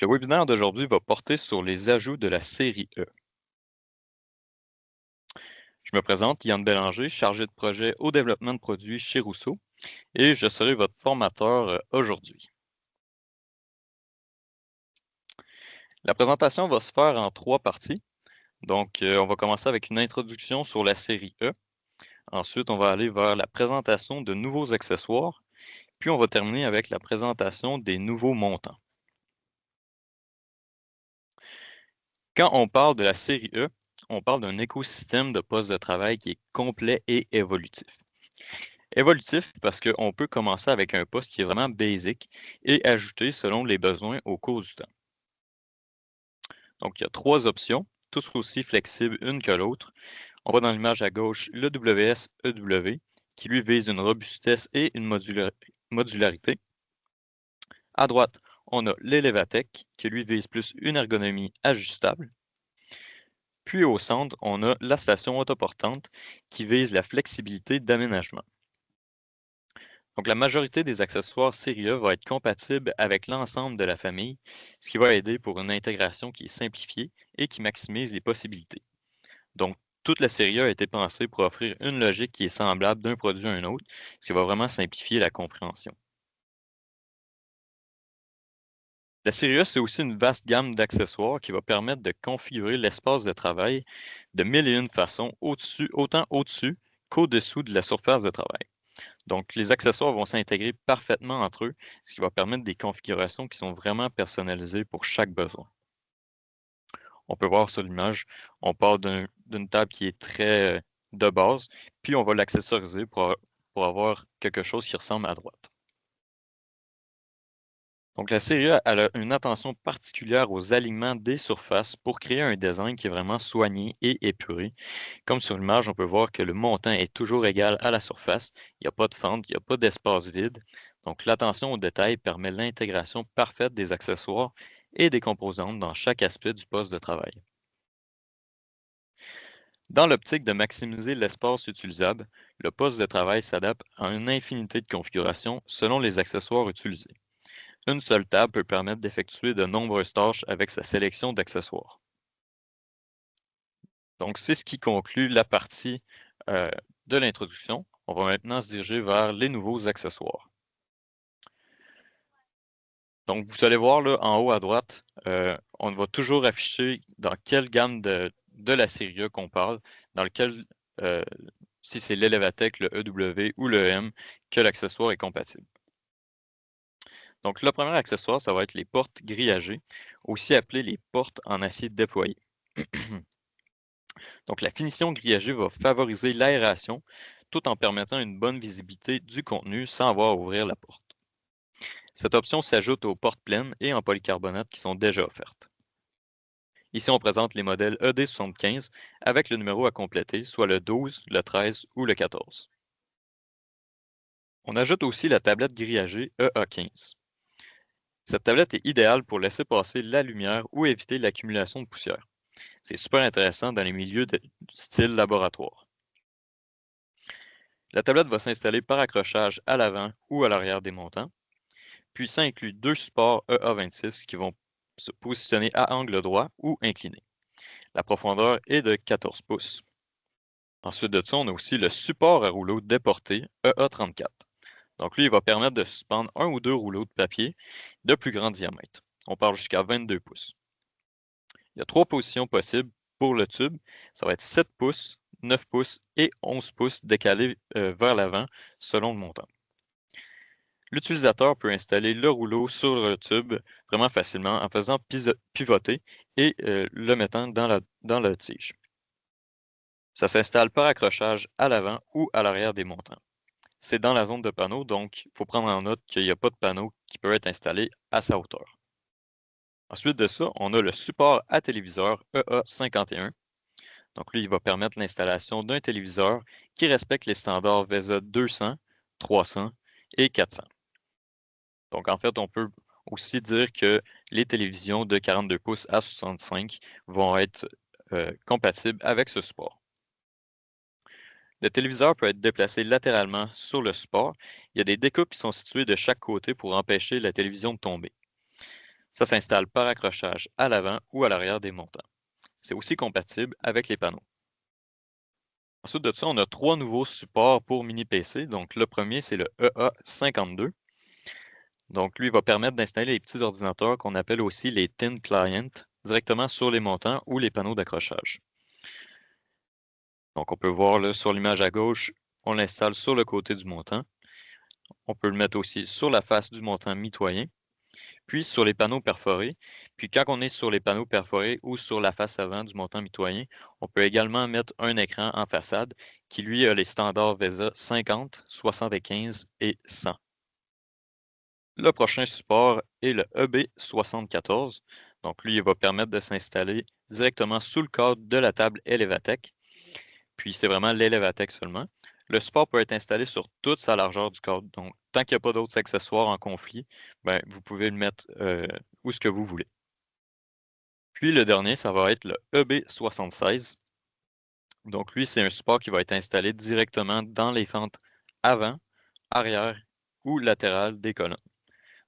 Le webinaire d'aujourd'hui va porter sur les ajouts de la série E. Je me présente, Yann Bélanger, chargé de projet au développement de produits chez Rousseau, et je serai votre formateur aujourd'hui. La présentation va se faire en 3 parties. Donc, on va commencer avec une introduction sur la série E. Ensuite, on va aller vers la présentation de nouveaux accessoires, puis on va terminer avec la présentation des nouveaux montants. Quand on parle de la série E, on parle d'un écosystème de postes de travail qui est complet et évolutif. Évolutif parce qu'on peut commencer avec un poste qui est vraiment basic et ajouter selon les besoins au cours du temps. Donc, il y a 3 options, tous aussi flexibles une que l'autre. On voit dans l'image à gauche le WS-EW qui lui vise une robustesse et une modularité. À droite, on a l'Elevatech qui lui vise plus une ergonomie ajustable. Puis au centre, on a la station autoportante qui vise la flexibilité d'aménagement. Donc, la majorité des accessoires série E va être compatible avec l'ensemble de la famille, ce qui va aider pour une intégration qui est simplifiée et qui maximise les possibilités. Donc, toute la série E a été pensée pour offrir une logique qui est semblable d'un produit à un autre, ce qui va vraiment simplifier la compréhension. La série E, c'est aussi une vaste gamme d'accessoires qui va permettre de configurer l'espace de travail de mille et une façons, autant au-dessus qu'au-dessous de la surface de travail. Donc, les accessoires vont s'intégrer parfaitement entre eux, ce qui va permettre des configurations qui sont vraiment personnalisées pour chaque besoin. On peut voir sur l'image, on part d'une table qui est très de base, puis on va l'accessoriser pour avoir quelque chose qui ressemble à droite. Donc, la série A elle a une attention particulière aux alignements des surfaces pour créer un design qui est vraiment soigné et épuré. Comme sur l'image, on peut voir que le montant est toujours égal à la surface. Il n'y a pas de fente, il n'y a pas d'espace vide. Donc, l'attention aux détails permet l'intégration parfaite des accessoires et des composantes dans chaque aspect du poste de travail. Dans l'optique de maximiser l'espace utilisable, le poste de travail s'adapte à une infinité de configurations selon les accessoires utilisés. Une seule table peut permettre d'effectuer de nombreuses tâches avec sa sélection d'accessoires. Donc, c'est ce qui conclut la partie euh, de l'introduction. On va maintenant se diriger vers les nouveaux accessoires. Donc, vous allez voir là, en haut à droite, on va toujours afficher dans quelle gamme de la série E qu'on parle, dans lequel, si c'est l'Elevatech, le EW ou le M, que l'accessoire est compatible. Donc, le premier accessoire, ça va être les portes grillagées, aussi appelées les portes en acier déployé. Donc, la finition grillagée va favoriser l'aération tout en permettant une bonne visibilité du contenu sans avoir à ouvrir la porte. Cette option s'ajoute aux portes pleines et en polycarbonate qui sont déjà offertes. Ici, on présente les modèles ED75 avec le numéro à compléter, soit le 12, le 13 ou le 14. On ajoute aussi la tablette grillagée EA15. Cette tablette est idéale pour laisser passer la lumière ou éviter l'accumulation de poussière. C'est super intéressant dans les milieux de style laboratoire. La tablette va s'installer par accrochage à l'avant ou à l'arrière des montants. Puis ça inclut 2 supports EA26 qui vont se positionner à angle droit ou incliné. La profondeur est de 14 pouces. Ensuite de ça, on a aussi le support à rouleau déporté EA34. Donc lui, il va permettre de suspendre un ou deux rouleaux de papier de plus grand diamètre. On part jusqu'à 22 pouces. Il y a 3 positions possibles pour le tube. Ça va être 7 pouces, 9 pouces et 11 pouces décalés vers l'avant selon le montant. L'utilisateur peut installer le rouleau sur le tube vraiment facilement en faisant pivoter et le mettant dans la tige. Ça s'installe par accrochage à l'avant ou à l'arrière des montants. C'est dans la zone de panneau, donc il faut prendre en note qu'il n'y a pas de panneau qui peut être installé à sa hauteur. Ensuite de ça, on a le support à téléviseur EA51. Donc lui, il va permettre l'installation d'un téléviseur qui respecte les standards VESA 200, 300 et 400. Donc en fait, on peut aussi dire que les télévisions de 42 pouces à 65 vont être compatibles avec ce support. Le téléviseur peut être déplacé latéralement sur le support. Il y a des découpes qui sont situées de chaque côté pour empêcher la télévision de tomber. Ça s'installe par accrochage à l'avant ou à l'arrière des montants. C'est aussi compatible avec les panneaux. Ensuite de ça, on a 3 nouveaux supports pour mini-PC. Donc, le premier, c'est le EA52. Donc, lui va permettre d'installer les petits ordinateurs qu'on appelle aussi les Thin Client directement sur les montants ou les panneaux d'accrochage. Donc, on peut voir là, sur l'image à gauche, on l'installe sur le côté du montant. On peut le mettre aussi sur la face du montant mitoyen, puis sur les panneaux perforés. Puis quand on est sur les panneaux perforés ou sur la face avant du montant mitoyen, on peut également mettre un écran en façade qui, lui, a les standards VESA 50, 75 et 100. Le prochain support est le EB74. Donc, lui, il va permettre de s'installer directement sous le cadre de la table Elevatec. Puis, c'est vraiment l'Elevatec seulement. Le support peut être installé sur toute sa largeur du cadre. Donc, tant qu'il n'y a pas d'autres accessoires en conflit, ben, vous pouvez le mettre où ce que vous voulez. Puis, le dernier, ça va être le EB76. Donc, lui, c'est un support qui va être installé directement dans les fentes avant, arrière ou latérales des colonnes.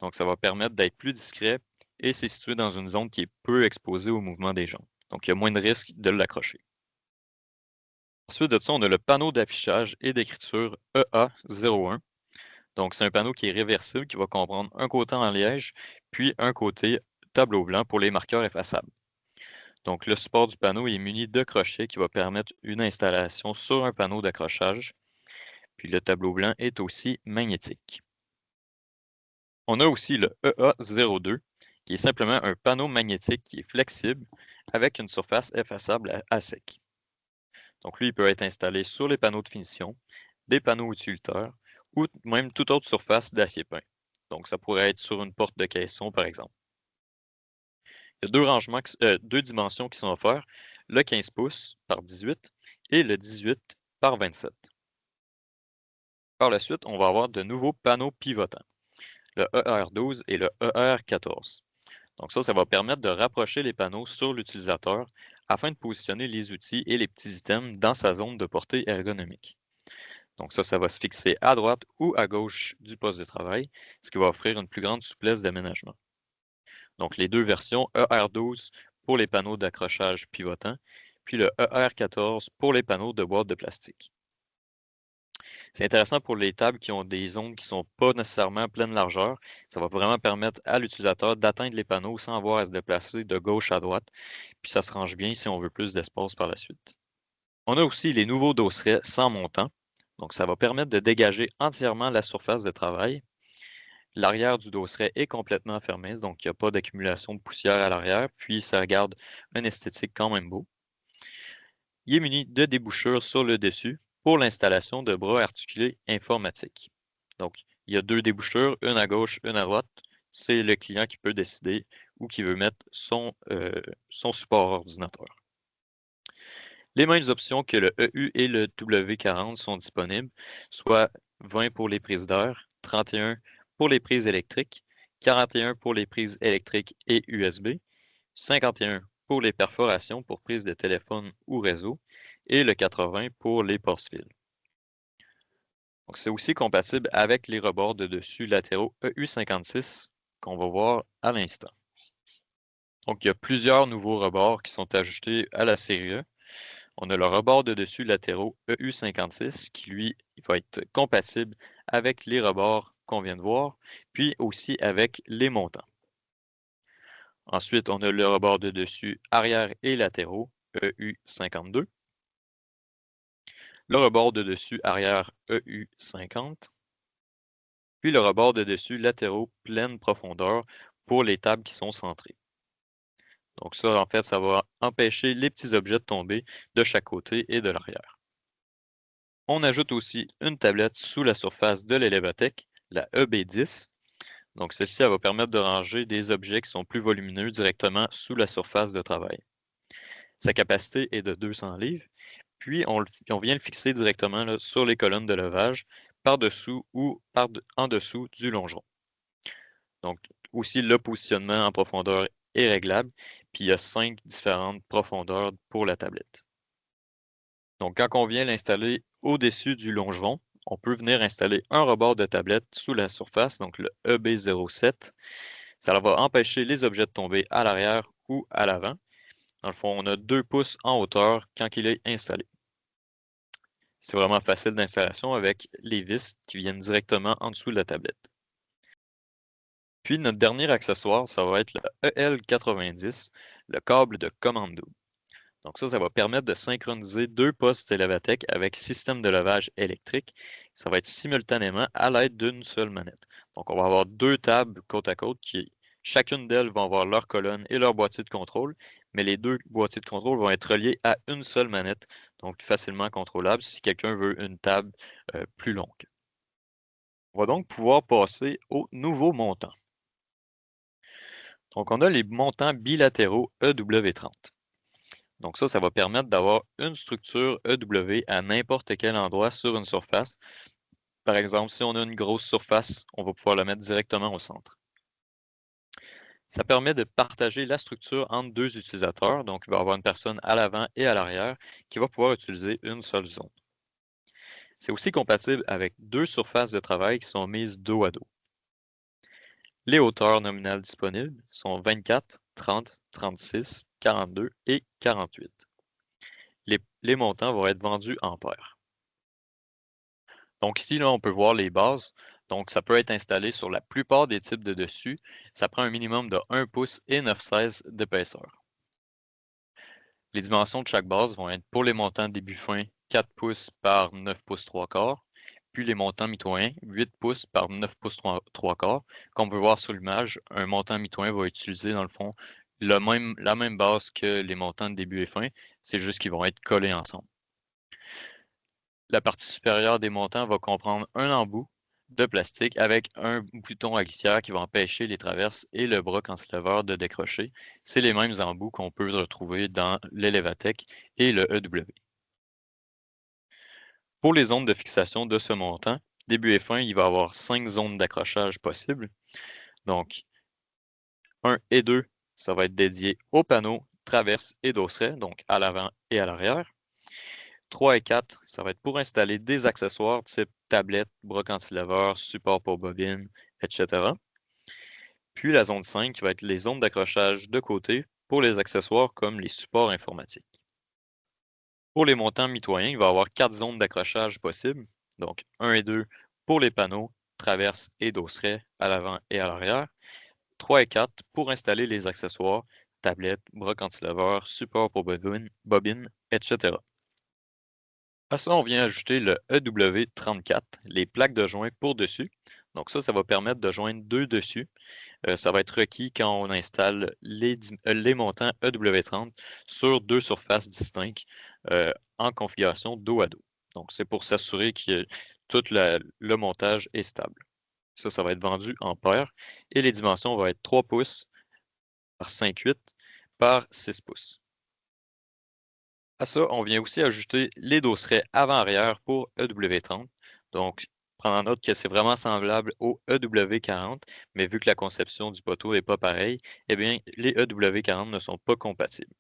Donc, ça va permettre d'être plus discret et c'est situé dans une zone qui est peu exposée au mouvement des jambes. Donc, il y a moins de risque de l'accrocher. Ensuite de ça, on a le panneau d'affichage et d'écriture EA01. Donc, c'est un panneau qui est réversible, qui va comprendre un côté en liège, puis un côté tableau blanc pour les marqueurs effaçables. Donc, le support du panneau est muni de crochets qui va permettre une installation sur un panneau d'accrochage. Puis, le tableau blanc est aussi magnétique. On a aussi le EA02, qui est simplement un panneau magnétique qui est flexible avec une surface effaçable à sec. Donc lui, il peut être installé sur les panneaux de finition, des panneaux utilitaires ou même toute autre surface d'acier peint. Donc ça pourrait être sur une porte de caisson, par exemple. Il y a deux dimensions qui sont offertes, le 15 pouces par 18 et le 18 par 27. Par la suite, on va avoir de nouveaux panneaux pivotants, le ER12 et le ER14. Donc ça va permettre de rapprocher les panneaux sur l'utilisateur afin de positionner les outils et les petits items dans sa zone de portée ergonomique. Donc ça va se fixer à droite ou à gauche du poste de travail, ce qui va offrir une plus grande souplesse d'aménagement. Donc les deux versions ER12 pour les panneaux d'accrochage pivotants, puis le ER14 pour les panneaux de boîte de plastique. C'est intéressant pour les tables qui ont des zones qui ne sont pas nécessairement pleine largeur. Ça va vraiment permettre à l'utilisateur d'atteindre les panneaux sans avoir à se déplacer de gauche à droite. Puis ça se range bien si on veut plus d'espace par la suite. On a aussi les nouveaux dossierets sans montant. Donc ça va permettre de dégager entièrement la surface de travail. L'arrière du dosseret est complètement fermé, donc il n'y a pas d'accumulation de poussière à l'arrière, puis ça garde un esthétique quand même beau. Il est muni de débouchures sur le dessus pour l'installation de bras articulés informatiques. Donc, il y a deux débouchures, une à gauche, une à droite. C'est le client qui peut décider où qui veut mettre son support ordinateur. Les mêmes options que le EU et le W40 sont disponibles, soit 20 pour les prises d'air, 31 pour les prises électriques, 41 pour les prises électriques et USB, 51 pour les perforations pour prise de téléphone ou réseau et le 80 pour les porte-fils. Donc, c'est aussi compatible avec les rebords de dessus latéraux EU56 qu'on va voir à l'instant. Donc, il y a plusieurs nouveaux rebords qui sont ajoutés à la série E. On a le rebord de dessus latéraux EU56 qui, lui, va être compatible avec les rebords qu'on vient de voir, puis aussi avec les montants. Ensuite, on a le rebord de dessus arrière et latéraux EU52. Le rebord de dessus arrière EU50. Puis le rebord de dessus latéraux pleine profondeur pour les tables qui sont centrées. Donc ça, en fait, ça va empêcher les petits objets de tomber de chaque côté et de l'arrière. On ajoute aussi une tablette sous la surface de l'Elevatec, la EB10. Donc celle-ci, elle va permettre de ranger des objets qui sont plus volumineux directement sous la surface de travail. Sa capacité est de 200 livres, puis on vient le fixer directement là, sur les colonnes de levage, par-dessous ou en dessous du longeron. Donc aussi, le positionnement en profondeur est réglable, puis il y a 5 différentes profondeurs pour la tablette. Donc quand on vient l'installer au-dessus du longeron, on peut venir installer un rebord de tablette sous la surface, donc le EB07. Ça va empêcher les objets de tomber à l'arrière ou à l'avant. Dans le fond, on a 2 pouces en hauteur quand il est installé. C'est vraiment facile d'installation avec les vis qui viennent directement en dessous de la tablette. Puis notre dernier accessoire, ça va être le EL90, le câble de commande double. Donc ça va permettre de synchroniser 2 postes Televatec avec système de levage électrique. Ça va être simultanément à l'aide d'une seule manette. Donc on va avoir 2 tables côte à côte qui, chacune d'elles vont avoir leur colonne et leur boîtier de contrôle, mais les 2 boîtiers de contrôle vont être reliés à une seule manette, donc facilement contrôlable si quelqu'un veut une table plus longue. On va donc pouvoir passer au nouveau montant. Donc on a les montants bilatéraux EW30. Donc ça va permettre d'avoir une structure EW à n'importe quel endroit sur une surface. Par exemple, si on a une grosse surface, on va pouvoir la mettre directement au centre. Ça permet de partager la structure entre 2 utilisateurs. Donc, il va y avoir une personne à l'avant et à l'arrière qui va pouvoir utiliser une seule zone. C'est aussi compatible avec 2 surfaces de travail qui sont mises dos à dos. Les hauteurs nominales disponibles sont 24, 30, 36, 42 et 48. Les montants vont être vendus en paires. Donc ici, là, on peut voir les bases. Donc, ça peut être installé sur la plupart des types de dessus. Ça prend un minimum de 1 pouce et 9/16 d'épaisseur. Les dimensions de chaque base vont être pour les montants début fin 4 pouces par 9 pouces 3 quarts, puis les montants mitoyens 8 pouces par 9 pouces 3 quarts. Comme on peut voir sur l'image, un montant mitoyen va utiliser dans le fond la même base que les montants de début et fin. C'est juste qu'ils vont être collés ensemble. La partie supérieure des montants va comprendre un embout de plastique avec un bouton à glissière qui va empêcher les traverses et le bras cantilever de décrocher. C'est les mêmes embouts qu'on peut retrouver dans l'Elevatec et le EW. Pour les zones de fixation de ce montant, début et fin, il va y avoir 5 zones d'accrochage possibles. Donc, 1 et 2, ça va être dédié aux panneaux, traverses et dosseret, donc à l'avant et à l'arrière. 3 et 4, ça va être pour installer des accessoires type tablette, bras cantilever, support pour bobine, etc. Puis la zone 5 qui va être les zones d'accrochage de côté pour les accessoires comme les supports informatiques. Pour les montants mitoyens, il va y avoir 4 zones d'accrochage possibles. Donc 1 et 2 pour les panneaux, traverses et dosseret à l'avant et à l'arrière. 3 et 4 pour installer les accessoires, tablette, bras cantilever, support pour bobine, etc. À ça, on vient ajouter le EW34, les plaques de joint pour dessus. Donc ça va permettre de joindre 2 dessus. Ça va être requis quand on installe les montants EW30 sur 2 surfaces distinctes en configuration dos à dos. Donc c'est pour s'assurer que tout le montage est stable. Ça va être vendu en paires et les dimensions vont être 3 pouces par 5,8 par 6 pouces. À ça, on vient aussi ajouter les dosserets avant-arrière pour EW30. Donc, prendre en note que c'est vraiment semblable au EW40, mais vu que la conception du poteau n'est pas pareille, eh bien, les EW40 ne sont pas compatibles.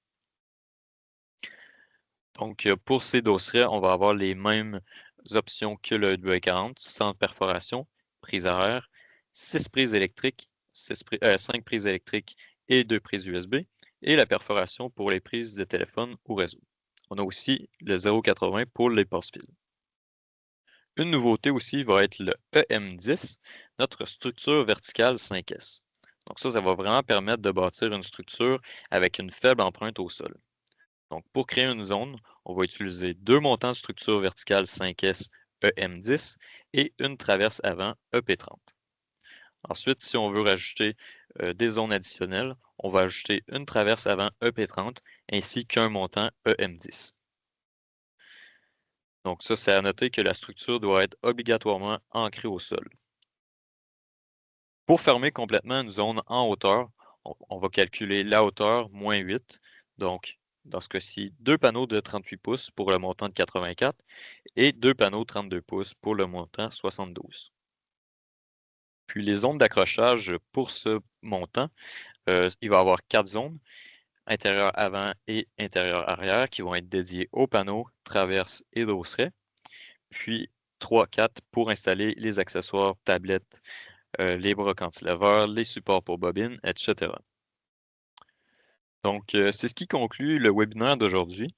Donc, pour ces dosserets, on va avoir les mêmes options que le EW40, sans perforation, prise horaire, 6 prises électriques, 5 prises électriques et 2 prises USB, et la perforation pour les prises de téléphone ou réseau. On a aussi le 0,80 pour les passe-fils. Une nouveauté aussi va être le EM10, notre structure verticale 5S. Donc ça va vraiment permettre de bâtir une structure avec une faible empreinte au sol. Donc pour créer une zone, on va utiliser 2 montants de structure verticale 5S EM10 et une traverse avant EP30. Ensuite, si on veut rajouter des zones additionnelles, on va ajouter une traverse avant EP30 ainsi qu'un montant EM10. Donc ça, c'est à noter que la structure doit être obligatoirement ancrée au sol. Pour fermer complètement une zone en hauteur, on va calculer la hauteur moins 8. Donc, dans ce cas-ci, 2 panneaux de 38 pouces pour le montant de 84 et 2 panneaux 32 pouces pour le montant 72. Puis les zones d'accrochage pour ce montant, il va y avoir 4 zones, intérieur avant et intérieur arrière, qui vont être dédiées aux panneaux, traverses et dosseret. Puis 3, 4 pour installer les accessoires tablettes, les bras cantilevers, les supports pour bobine, etc. Donc, c'est ce qui conclut le webinaire d'aujourd'hui.